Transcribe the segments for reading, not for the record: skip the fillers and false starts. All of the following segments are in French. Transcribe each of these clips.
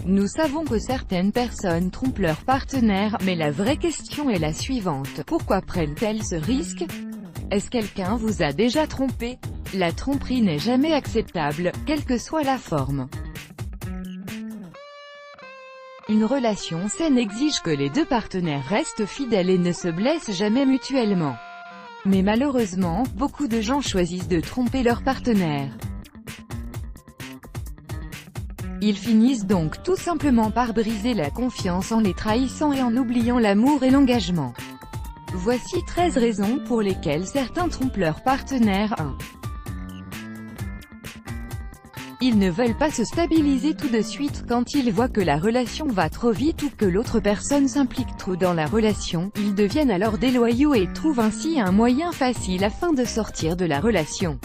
Nous savons que certaines personnes trompent leur partenaire, mais la vraie question est la suivante. Pourquoi prennent-elles ce risque? Est-ce quelqu'un vous a déjà trompé? La tromperie n'est jamais acceptable, quelle que soit la forme. Une relation saine exige que les deux partenaires restent fidèles et ne se blessent jamais mutuellement. Mais malheureusement, beaucoup de gens choisissent de tromper leur partenaire. Ils finissent donc tout simplement par briser la confiance en les trahissant et en oubliant l'amour et l'engagement. Voici 13 raisons pour lesquelles certains trompent leur partenaire. 1. Ils ne veulent pas se stabiliser tout de suite. Quand ils voient que la relation va trop vite ou que l'autre personne s'implique trop dans la relation, ils deviennent alors déloyaux et trouvent ainsi un moyen facile afin de sortir de la relation.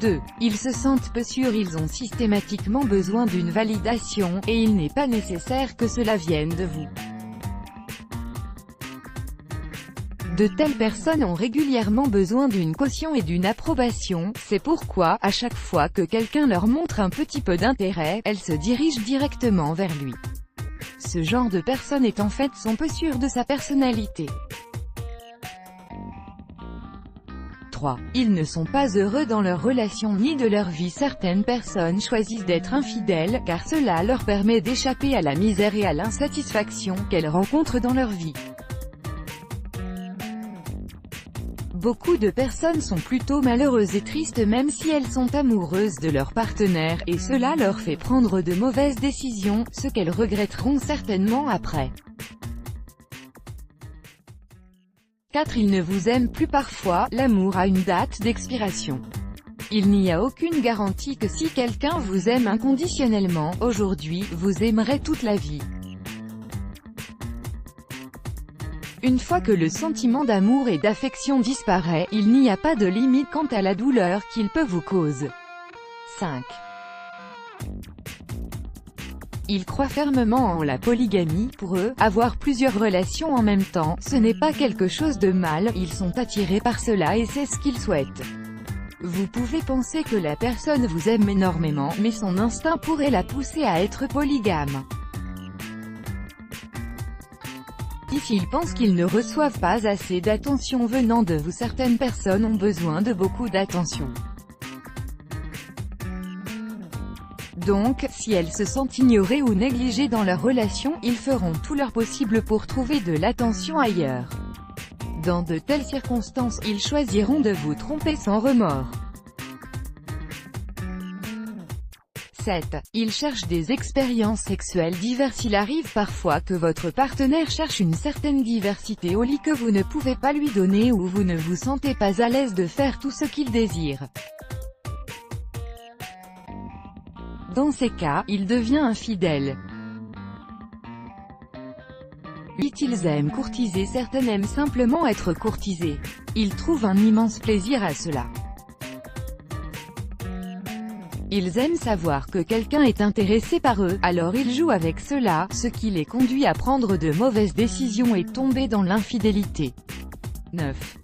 2. Ils se sentent peu sûrs. Ils ont systématiquement besoin d'une validation, et il n'est pas nécessaire que cela vienne de vous. De telles personnes ont régulièrement besoin d'une caution et d'une approbation, c'est pourquoi, à chaque fois que quelqu'un leur montre un petit peu d'intérêt, elles se dirigent directement vers lui. Ce genre de personne est en fait sont peu sûres de sa personnalité. 3. Ils ne sont pas heureux dans leur relation ni de leur vie. Certaines personnes choisissent d'être infidèles, car cela leur permet d'échapper à la misère et à l'insatisfaction qu'elles rencontrent dans leur vie. Beaucoup de personnes sont plutôt malheureuses et tristes même si elles sont amoureuses de leur partenaire, et cela leur fait prendre de mauvaises décisions, ce qu'elles regretteront certainement après. 4. Ils ne vous aiment plus. Parfois, l'amour a une date d'expiration. Il n'y a aucune garantie que si quelqu'un vous aime inconditionnellement, aujourd'hui, vous aimerez toute la vie. Une fois que le sentiment d'amour et d'affection disparaît, il n'y a pas de limite quant à la douleur qu'il peut vous causer. 5. Ils croient fermement en la polygamie. Pour eux, avoir plusieurs relations en même temps, ce n'est pas quelque chose de mal, ils sont attirés par cela et c'est ce qu'ils souhaitent. Vous pouvez penser que la personne vous aime énormément, mais son instinct pourrait la pousser à être polygame. S'ils pensent qu'ils ne reçoivent pas assez d'attention venant de vous, certaines personnes ont besoin de beaucoup d'attention. Donc, si elles se sentent ignorées ou négligées dans leur relation, ils feront tout leur possible pour trouver de l'attention ailleurs. Dans de telles circonstances, ils choisiront de vous tromper sans remords. 7. Ils cherchent des expériences sexuelles diverses. Il arrive parfois que votre partenaire cherche une certaine diversité au lit que vous ne pouvez pas lui donner ou vous ne vous sentez pas à l'aise de faire tout ce qu'il désire. Dans ces cas, il devient infidèle. 8. Ils aiment courtiser. Certaines aiment simplement être courtisées. Ils trouvent un immense plaisir à cela. Ils aiment savoir que quelqu'un est intéressé par eux, alors ils jouent avec cela, ce qui les conduit à prendre de mauvaises décisions et tomber dans l'infidélité. 9.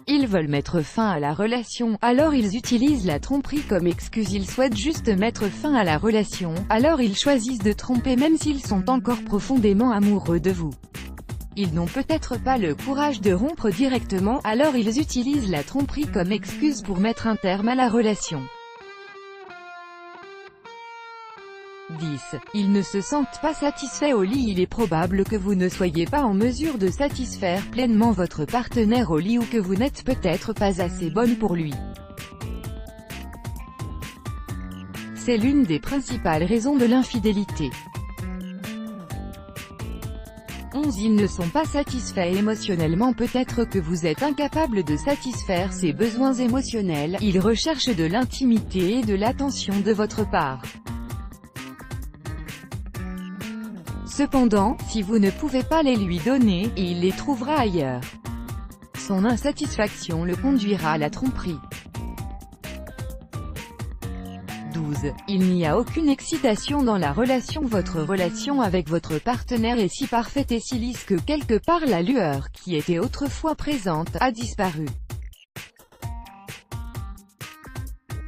Ils veulent mettre fin à la relation, alors ils utilisent la tromperie comme excuse. Ils souhaitent juste mettre fin à la relation, alors ils choisissent de tromper même s'ils sont encore profondément amoureux de vous. Ils n'ont peut-être pas le courage de rompre directement, alors ils utilisent la tromperie comme excuse pour mettre un terme à la relation. 10. Ils ne se sentent pas satisfaits au lit. Il est probable que vous ne soyez pas en mesure de satisfaire pleinement votre partenaire au lit ou que vous n'êtes peut-être pas assez bonne pour lui. C'est l'une des principales raisons de l'infidélité. 11. Ils ne sont pas satisfaits émotionnellement. Peut-être que vous êtes incapable de satisfaire ses besoins émotionnels. Ils recherchent de l'intimité et de l'attention de votre part. Cependant, si vous ne pouvez pas les lui donner, il les trouvera ailleurs. Son insatisfaction le conduira à la tromperie. 12. Il n'y a aucune excitation dans la relation. Votre relation avec votre partenaire est si parfaite et si lisse que quelque part la lueur, qui était autrefois présente, a disparu.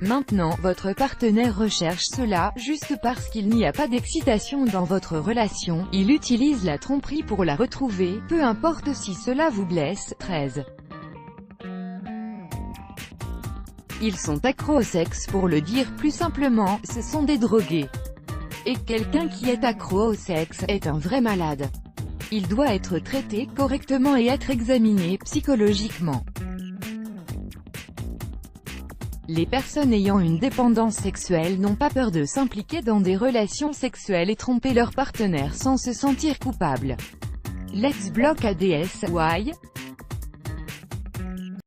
Maintenant, votre partenaire recherche cela, juste parce qu'il n'y a pas d'excitation dans votre relation, il utilise la tromperie pour la retrouver, peu importe si cela vous blesse. 13. Ils sont accros au sexe, pour le dire plus simplement, ce sont des drogués. Et quelqu'un qui est accro au sexe, est un vrai malade. Il doit être traité correctement et être examiné psychologiquement. Les personnes ayant une dépendance sexuelle n'ont pas peur de s'impliquer dans des relations sexuelles et tromper leur partenaire sans se sentir coupable. Let's block ADS. Why?